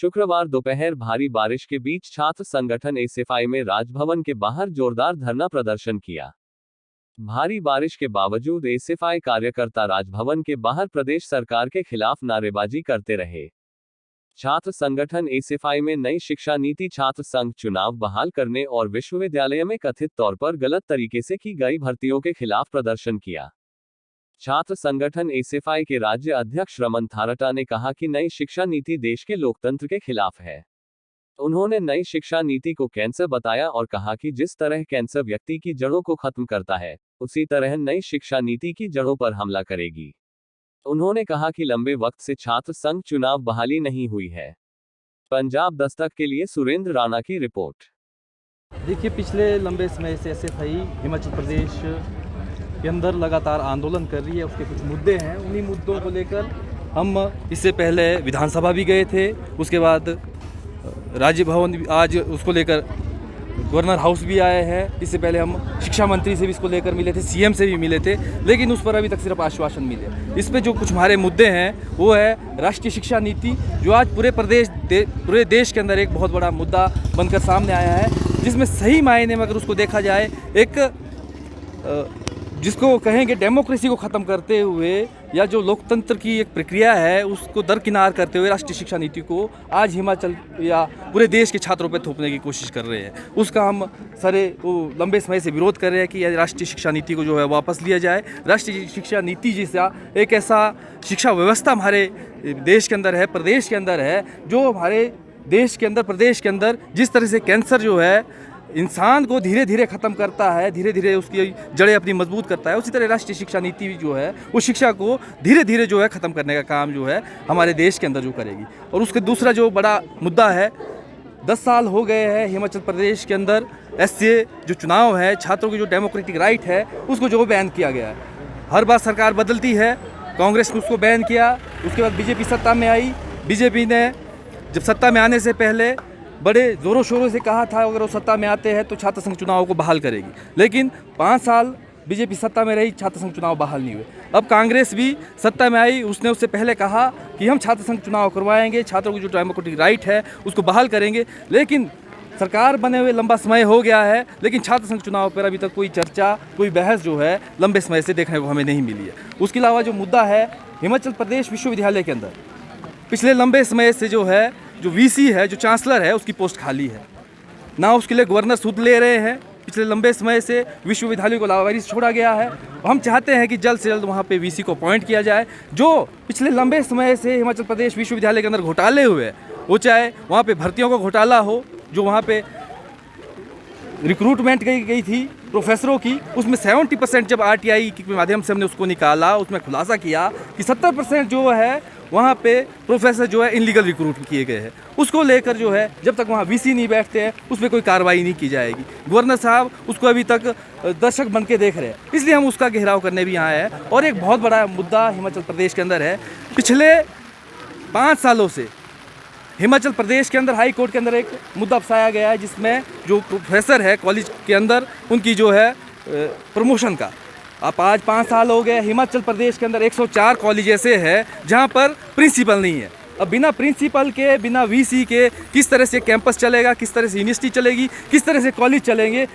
शुक्रवार दोपहर भारी बारिश के बीच छात्र संगठन एसएफआई में राजभवन के बाहर जोरदार धरना प्रदर्शन किया। भारी बारिश के बावजूद एसएफआई कार्यकर्ता राजभवन के बाहर प्रदेश सरकार के खिलाफ नारेबाजी करते रहे। छात्र संगठन एसएफआई में नई शिक्षा नीति, छात्र संघ चुनाव बहाल करने और विश्वविद्यालय में कथित तौर पर गलत तरीके से की गई भर्तियों के खिलाफ प्रदर्शन किया। छात्र संगठन एसएफआई के राज्य अध्यक्ष रमन थारटा ने कहा कि नई शिक्षा नीति देश के लोकतंत्र के खिलाफ है। उन्होंने नई शिक्षा नीति को कैंसर बताया और कहा कि जिस तरह कैंसर व्यक्ति की जड़ों को खत्म करता है, उसी तरह नई शिक्षा नीति की जड़ों पर हमला करेगी। उन्होंने कहा कि लंबे वक्त से छात्र संघ चुनाव बहाली नहीं हुई है। पंजाब दस्तक के लिए सुरेंद्र राणा की रिपोर्ट। देखिए, पिछले लंबे समय से एसएफआई हिमाचल प्रदेश के अंदर लगातार आंदोलन कर रही है। उसके कुछ मुद्दे हैं, उन्हीं मुद्दों को लेकर हम इससे पहले विधानसभा भी गए थे, उसके बाद राज्य भवन आज उसको लेकर गवर्नर हाउस भी आए हैं। इससे पहले हम शिक्षा मंत्री से भी इसको लेकर मिले थे, सीएम से भी मिले थे, लेकिन उस पर अभी तक सिर्फ आश्वासन मिले। इस पे जो कुछ हमारे मुद्दे हैं वो है राष्ट्रीय शिक्षा नीति, जो आज पूरे देश के अंदर एक बहुत बड़ा मुद्दा बनकर सामने आया है, जिसमें सही मायने में अगर उसको देखा जाए, एक जिसको कहेंगे डेमोक्रेसी को ख़त्म करते हुए या जो लोकतंत्र की एक प्रक्रिया है उसको दरकिनार करते हुए राष्ट्रीय शिक्षा नीति को आज हिमाचल या पूरे देश के छात्रों पर थोपने की कोशिश कर रहे हैं। उसका हम लंबे समय से विरोध कर रहे हैं कि राष्ट्रीय शिक्षा नीति को जो है वापस लिया जाए। राष्ट्रीय शिक्षा नीति जैसा एक ऐसा शिक्षा व्यवस्था हमारे देश के अंदर है, प्रदेश के अंदर है, जो हमारे देश के अंदर, प्रदेश के अंदर जिस तरह से कैंसर जो है इंसान को धीरे धीरे ख़त्म करता है, धीरे धीरे उसकी जड़ें अपनी मजबूत करता है, उसी तरह राष्ट्रीय शिक्षा नीति जो है वो शिक्षा को धीरे धीरे जो है ख़त्म करने का काम जो है हमारे देश के अंदर जो करेगी। और उसके दूसरा जो बड़ा मुद्दा है, 10 साल हो गए हैं हिमाचल प्रदेश के अंदर एससीए जो चुनाव है, छात्रों की जो डेमोक्रेटिक राइट है उसको जो बैन किया गया है। हर बार सरकार बदलती है, कांग्रेस ने उसको बैन किया, उसके बाद बीजेपी सत्ता में आई। बीजेपी ने जब सत्ता में आने से पहले बड़े ज़ोरों शोरों से कहा था अगर वो सत्ता में आते हैं तो छात्र संघ चुनाव को बहाल करेगी, लेकिन 5 साल बीजेपी सत्ता में रही, छात्र संघ चुनाव बहाल नहीं हुए। अब कांग्रेस भी सत्ता में आई, उसने उससे पहले कहा कि हम छात्र संघ चुनाव करवाएंगे, छात्रों की जो डेमोक्रेटिक राइट है उसको बहाल करेंगे, लेकिन सरकार बने हुए लंबा समय हो गया है, लेकिन छात्र संघ चुनाव पर अभी तक कोई चर्चा, कोई बहस जो है लंबे समय से देखने को हमें नहीं मिली है। उसके अलावा जो मुद्दा है हिमाचल प्रदेश विश्वविद्यालय के अंदर पिछले लंबे समय से जो है जो वीसी है, जो चांसलर है, उसकी पोस्ट खाली है, ना उसके लिए गवर्नर सुध ले रहे हैं। पिछले लंबे समय से विश्वविद्यालय को लावारिस छोड़ा गया है। हम चाहते हैं कि जल्द से जल्द वहाँ पे वीसी को अपॉइंट किया जाए। जो पिछले लंबे समय से हिमाचल प्रदेश विश्वविद्यालय के अंदर घोटाले हुए, वो चाहे वहाँ पे भर्तियों का घोटाला हो, जो वहाँ पे रिक्रूटमेंट गई थी प्रोफेसरों की, उसमें 70% जब आरटीआई के माध्यम से हमने उसको निकाला, उसमें खुलासा किया कि 70% जो है वहाँ पे प्रोफेसर जो है इनलीगल रिक्रूट किए गए हैं। उसको लेकर जो है जब तक वहाँ वीसी नहीं बैठते हैं उस पर कोई कार्रवाई नहीं की जाएगी। गवर्नर साहब उसको अभी तक दर्शक बन के देख रहे हैं, इसलिए हम उसका घेराव करने भी यहाँ हैं। और एक बहुत बड़ा मुद्दा हिमाचल प्रदेश के अंदर है, पिछले 5 सालों से हिमाचल प्रदेश के अंदर हाई कोर्ट के अंदर एक मुद्दा फंसाया गया है, जिसमें जो प्रोफेसर है कॉलेज के अंदर उनकी जो है प्रमोशन का, अब आज 5 साल हो गए, हिमाचल प्रदेश के अंदर 104 कॉलेज ऐसे हैं जहां पर प्रिंसिपल नहीं है। अब बिना प्रिंसिपल के, बिना वीसी के किस तरह से कैंपस चलेगा, किस तरह से यूनिवर्सिटी चलेगी, किस तरह से कॉलेज चलेंगे।